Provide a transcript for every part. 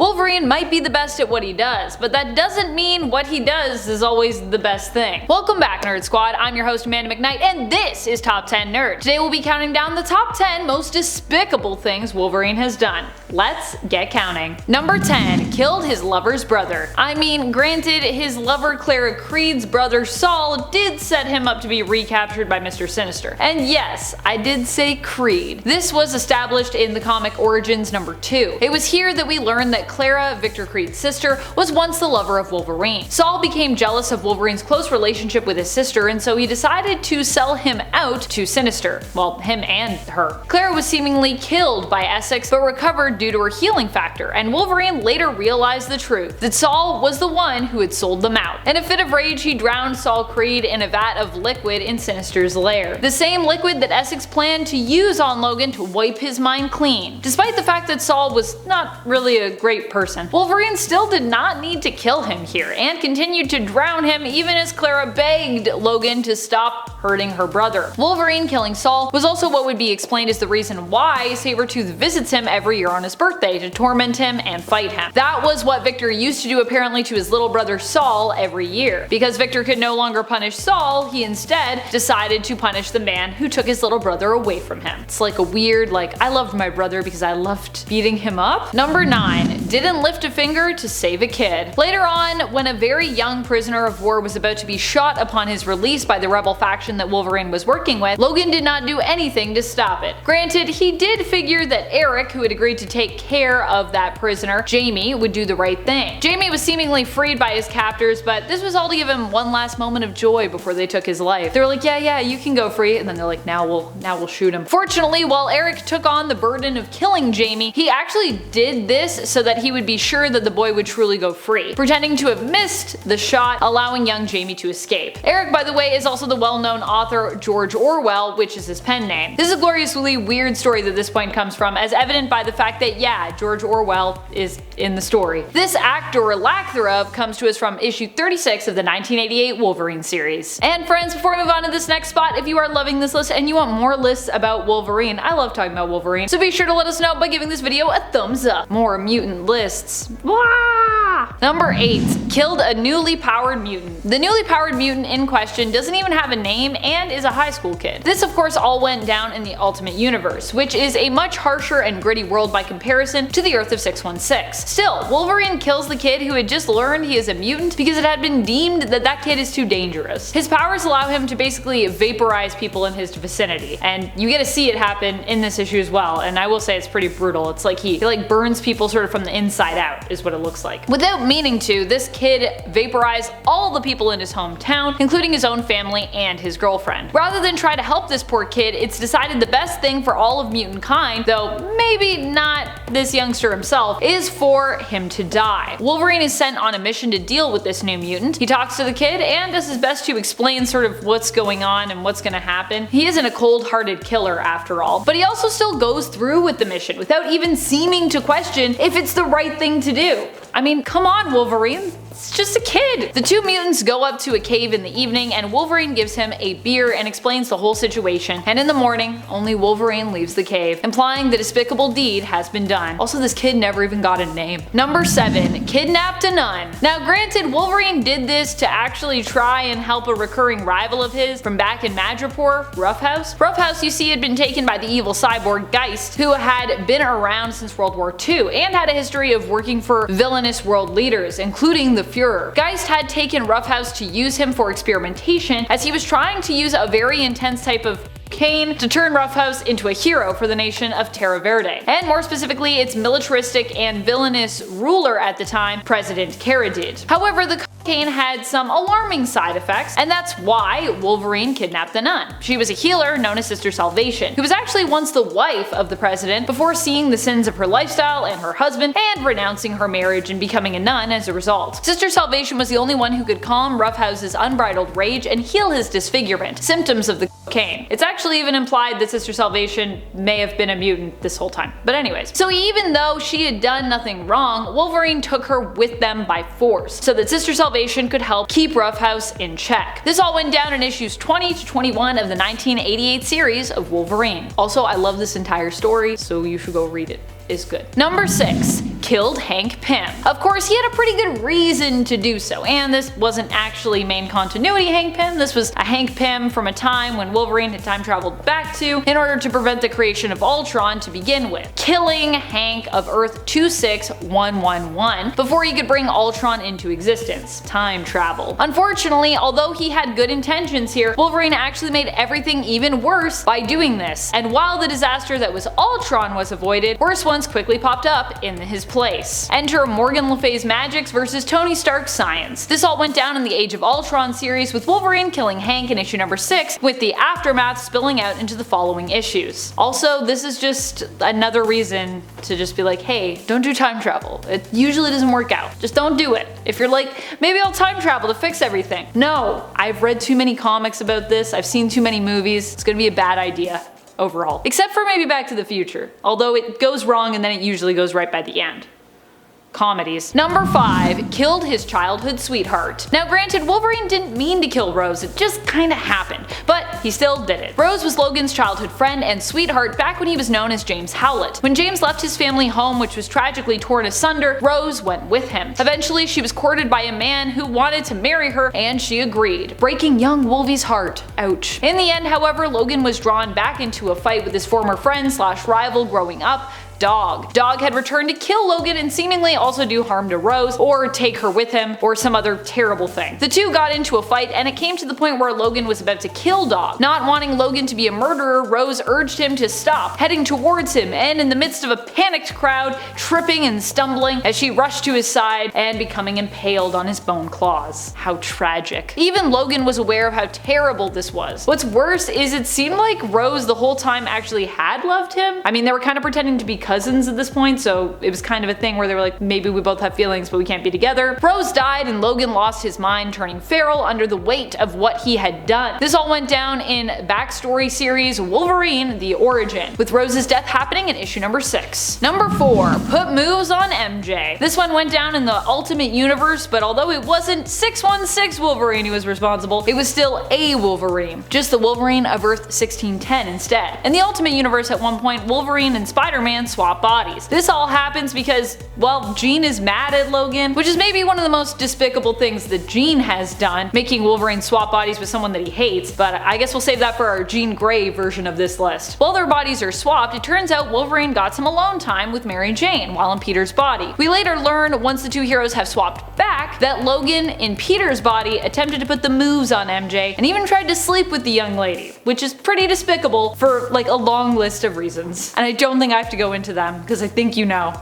Wolverine might be the best at what he does, but that doesn't mean what he does is always the best thing. Welcome back, Nerd Squad. I'm your host, Amanda McKnight, and this is Top 10 Nerd. Today we'll be counting down the top 10 most despicable things Wolverine has done. Let's get counting. Number 10. Killed his lover's brother. I mean, granted, his lover Clara Creed's brother Saul did set him up to be recaptured by Mr. Sinister. And yes, I did say Creed. This was established in the comic Origins number 2. It was here that we learned that Clara, Victor Creed's sister, was once the lover of Wolverine. Saul became jealous of Wolverine's close relationship with his sister, and so he decided to sell him out to Sinister. Well, him and her. Clara was seemingly killed by Essex, but recovered due to her healing factor, and Wolverine later realized the truth, that Saul was the one who had sold them out. In a fit of rage, he drowned Saul Creed in a vat of liquid in Sinister's lair. The same liquid that Essex planned to use on Logan to wipe his mind clean. Despite the fact that Saul was not really a great person, Wolverine still did not need to kill him here, and continued to drown him even as Clara begged Logan to stop hurting her brother. Wolverine killing Saul was also what would be explained as the reason why Sabretooth visits him every year on his birthday to torment him and fight him. That was what Victor used to do apparently to his little brother Saul every year. Because Victor could no longer punish Saul, he instead decided to punish the man who took his little brother away from him. It's like a weird, I loved my brother because I loved beating him up. Number 9. Didn't lift a finger to save a kid. Later on, when a very young prisoner of war was about to be shot upon his release by the rebel faction that Wolverine was working with, Logan did not do anything to stop it. Granted, he did figure that Eric, who had agreed to take care of that prisoner, Jamie, would do the right thing. Jamie was seemingly freed by his captors, but this was all to give him one last moment of joy before they took his life. They were like, yeah, you can go free, and then they're like, now we'll shoot him. Fortunately, while Eric took on the burden of killing Jamie, he actually did this so that he would be sure that the boy would truly go free, pretending to have missed the shot, allowing young Jamie to escape. Eric, by the way, is also the well-known author George Orwell, which is his pen name. This is a gloriously weird story that this point comes from, as evident by the fact that, yeah, George Orwell is in the story. This act, or lack thereof, comes to us from issue 36 of the 1988 Wolverine series. And friends, before we move on to this next spot, if you are loving this list and you want more lists about Wolverine, I love talking about Wolverine, so be sure to let us know by giving this video a thumbs up. More mutant lists. Blah! Number 8. Killed a newly powered mutant. The newly powered mutant in question doesn't even have a name and is a high school kid. This of course all went down in the Ultimate Universe, which is a much harsher and gritty world by comparison to the Earth of 616. Still, Wolverine kills the kid who had just learned he is a mutant because it had been deemed that that kid is too dangerous. His powers allow him to basically vaporize people in his vicinity, and you get to see it happen in this issue as well, and I will say it's pretty brutal. It's like he burns people sort of from the inside out is what it looks like. Without meaning to, this kid vaporized all the people in his hometown, including his own family and his girlfriend. Rather than try to help this poor kid, it's decided the best thing for all of mutant kind, though maybe not this youngster himself, is for him to die. Wolverine is sent on a mission to deal with this new mutant. He talks to the kid and does his best to explain sort of what's going on and what's gonna happen. He isn't a cold-hearted killer after all, but he also still goes through with the mission without even seeming to question if it's the right thing to do. I mean, come on, Wolverine. It's just a kid! The two mutants go up to a cave in the evening and Wolverine gives him a beer and explains the whole situation, and in the morning, only Wolverine leaves the cave, implying the despicable deed has been done. Also, this kid never even got a name. Number 7. Kidnapped a nun. Now granted, Wolverine did this to actually try and help a recurring rival of his from back in Madripoor, Roughhouse. Roughhouse, you see, had been taken by the evil cyborg Geist, who had been around since World War II and had a history of working for villainous world leaders, including the Fuhrer. Geist had taken Roughhouse to use him for experimentation, as he was trying to use a very intense type of cocaine to turn Roughhouse into a hero for the nation of Terra Verde, and more specifically its militaristic and villainous ruler at the time, President Caradid. However, the cocaine had some alarming side effects, and that's why Wolverine kidnapped the nun. She was a healer known as Sister Salvation, who was actually once the wife of the president before seeing the sins of her lifestyle and her husband and renouncing her marriage and becoming a nun as a result. Sister Salvation was the only one who could calm Roughhouse's unbridled rage and heal his disfigurement, symptoms of the cocaine. It's actually even implied that Sister Salvation may have been a mutant this whole time. But anyways, so even though she had done nothing wrong, Wolverine took her with them by force, so that Sister Salvation could help keep Roughhouse in check. This all went down in issues 20 to 21 of the 1988 series of Wolverine. Also, I love this entire story, so you should go read it. is good. Number 6. Killed Hank Pym. Of course, he had a pretty good reason to do so, and this wasn't actually main continuity Hank Pym. This was a Hank Pym from a time when Wolverine had time traveled back to in order to prevent the creation of Ultron to begin with, killing Hank of Earth 26111 before he could bring Ultron into existence. Time travel. Unfortunately, although he had good intentions here, Wolverine actually made everything even worse by doing this, and while the disaster that was Ultron was avoided, worse ones quickly popped up in his place. Enter Morgan Le Fay's magics versus Tony Stark's science. This all went down in the Age of Ultron series, with Wolverine killing Hank in issue number 6, with the aftermath spilling out into the following issues. Also, this is just another reason to just be like, hey, don't do time travel. It usually doesn't work out. Just don't do it. If you're like, maybe I'll time travel to fix everything. No, I've read too many comics about this, I've seen too many movies, it's gonna be a bad idea overall. Except for maybe Back to the Future, although it goes wrong and then it usually goes right by the end. Comedies. Number 5. Killed his childhood sweetheart. Now granted, Wolverine didn't mean to kill Rose, it just kinda happened, but he still did it. Rose was Logan's childhood friend and sweetheart back when he was known as James Howlett. When James left his family home, which was tragically torn asunder, Rose went with him. Eventually, she was courted by a man who wanted to marry her, and she agreed, breaking young Wolvie's heart. Ouch. In the end, however, Logan was drawn back into a fight with his former friend / rival growing up, Dog. Dog had returned to kill Logan and seemingly also do harm to Rose, or take her with him, or some other terrible thing. The two got into a fight, and it came to the point where Logan was about to kill Dog. Not wanting Logan to be a murderer, Rose urged him to stop, heading towards him, and in the midst of a panicked crowd, tripping and stumbling as she rushed to his side and becoming impaled on his bone claws. How tragic. Even Logan was aware of how terrible this was. What's worse is it seemed like Rose the whole time actually had loved him. I mean, they were kind of pretending to be cousins at this point, so it was kind of a thing where they were like, maybe we both have feelings but we can't be together. Rose died and Logan lost his mind, turning feral under the weight of what he had done. This all went down in backstory series Wolverine: The Origin, with Rose's death happening in issue number 6. Number 4. Put moves on MJ. This one went down in the Ultimate Universe, but although it wasn't 616 Wolverine who was responsible, it was still a Wolverine. Just the Wolverine of Earth 1610 instead. In the Ultimate Universe, at one point, Wolverine and Spider-Man swap bodies. This all happens because, well, Jean is mad at Logan, which is maybe one of the most despicable things that Jean has done, making Wolverine swap bodies with someone that he hates, but I guess we'll save that for our Jean Grey version of this list. While their bodies are swapped, it turns out Wolverine got some alone time with Mary Jane while in Peter's body. We later learn, once the two heroes have swapped back, that Logan in Peter's body attempted to put the moves on MJ and even tried to sleep with the young lady, which is pretty despicable for like a long list of reasons. And I don't think I have to go into them because I think you know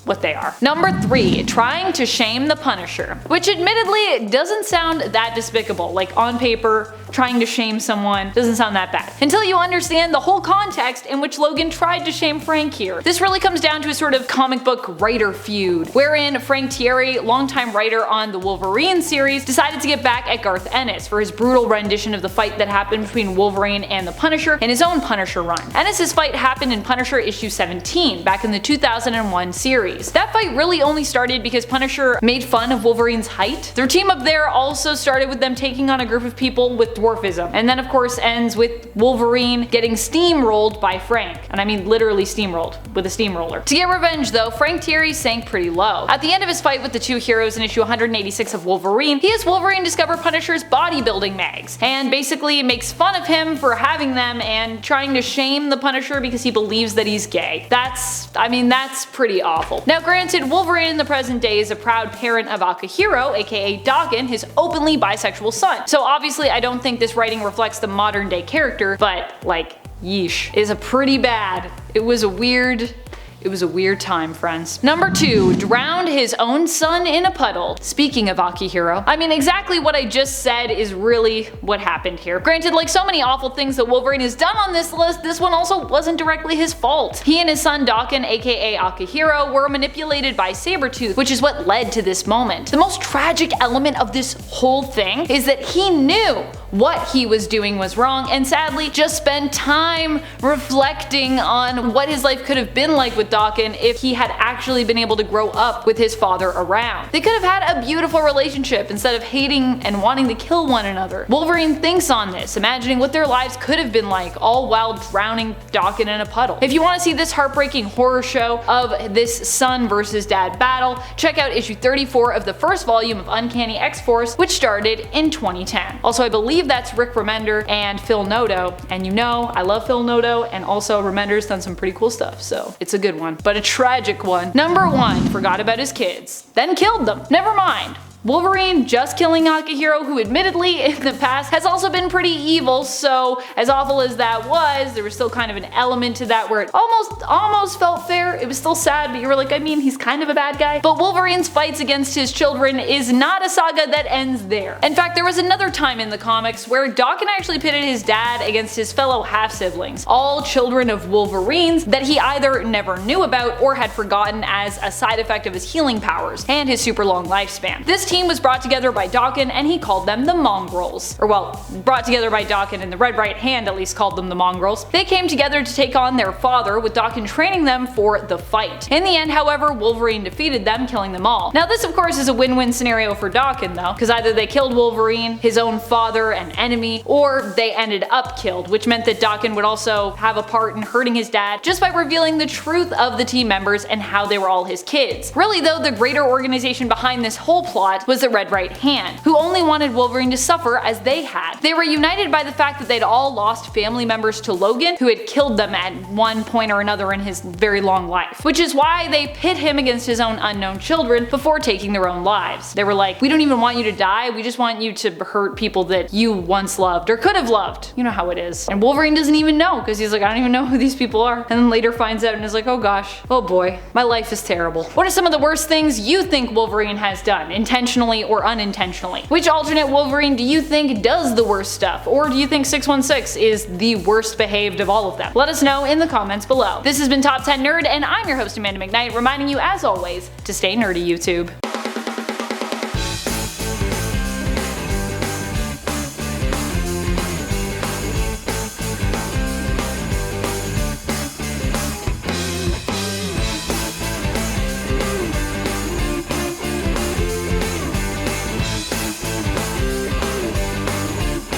what they are. Number 3. Trying to shame the Punisher. Which admittedly doesn't sound that despicable. Like on paper, trying to shame someone doesn't sound that bad. Until you understand the whole context in which Logan tried to shame Frank here. This really comes down to a sort of comic book writer feud, wherein Frank Thierry, longtime writer on the Wolverine series, decided to get back at Garth Ennis for his brutal rendition of the fight that happened between Wolverine and the Punisher in his own Punisher run. Ennis's fight happened in Punisher issue 17, back in the 2001 series. That fight really only started because Punisher made fun of Wolverine's height. Their team up there also started with them taking on a group of people with dwarfism, and then of course ends with Wolverine getting steamrolled by Frank. And I mean literally steamrolled, with a steamroller. To get revenge though, Frank Thierry sank pretty low. At the end of his fight with the two heroes in issue 186 of Wolverine, he has Wolverine discover Punisher's bodybuilding mags, and basically makes fun of him for having them and trying to shame the Punisher because he believes that he's gay. That's pretty awful. Now granted, Wolverine in the present day is a proud parent of Akihiro, aka Daken, his openly bisexual son. So obviously I don't think this writing reflects the modern day character, but like, yeesh. Is a pretty bad. It was a weird time, friends. Number 2. Drowned his own son in a puddle. Speaking of Akihiro, I mean exactly what I just said is really what happened here. Granted, like so many awful things that Wolverine has done on this list, this one also wasn't directly his fault. He and his son Daken, aka Akihiro, were manipulated by Sabretooth, which is what led to this moment. The most tragic element of this whole thing is that he knew what he was doing was wrong, and sadly just spent time reflecting on what his life could have been like with Daken if he had actually been able to grow up with his father around. They could have had a beautiful relationship instead of hating and wanting to kill one another. Wolverine thinks on this, imagining what their lives could have been like, all while drowning Daken in a puddle. If you want to see this heartbreaking horror show of this son versus dad battle, check out issue 34 of the first volume of Uncanny X-Force, which started in 2010. Also, I believe that's Rick Remender and Phil Noto, and you know I love Phil Noto, and also Remender's done some pretty cool stuff, so it's a good one, but a tragic one. Number 1 forgot about his kids, then killed them. Never mind. Wolverine just killing Akihiro, who admittedly in the past has also been pretty evil, so as awful as that was, there was still kind of an element to that where it almost felt fair. It was still sad, but you were like, I mean, he's kind of a bad guy. But Wolverine's fights against his children is not a saga that ends there. In fact, there was another time in the comics where Daken actually pitted his dad against his fellow half-siblings, all children of Wolverines that he either never knew about or had forgotten as a side effect of his healing powers and his super long lifespan. This team was brought together by Daken, and he called them the Mongrels. Or well, brought together by Daken, and the Red Right Hand at least called them the Mongrels. They came together to take on their father, with Daken training them for the fight. In the end, however, Wolverine defeated them, killing them all. Now this of course is a win-win scenario for Daken though, because either they killed Wolverine, his own father and enemy, or they ended up killed, which meant that Daken would also have a part in hurting his dad just by revealing the truth of the team members and how they were all his kids. Really though, the greater organization behind this whole plot was the Red Right Hand, who only wanted Wolverine to suffer as they had. They were united by the fact that they'd all lost family members to Logan, who had killed them at one point or another in his very long life, which is why they pit him against his own unknown children before taking their own lives. They were like, we don't even want you to die, we just want you to hurt people that you once loved or could have loved. You know how it is. And Wolverine doesn't even know, because he's like, I don't even know who these people are, and then later finds out and is like, oh gosh, oh boy, my life is terrible. What are some of the worst things you think Wolverine has done, intentionally or unintentionally? Which alternate Wolverine do you think does the worst stuff? Or do you think 616 is the worst behaved of all of them? Let us know in the comments below. This has been Top 10 Nerd, and I'm your host Amanda McKnight, reminding you as always to stay nerdy, YouTube.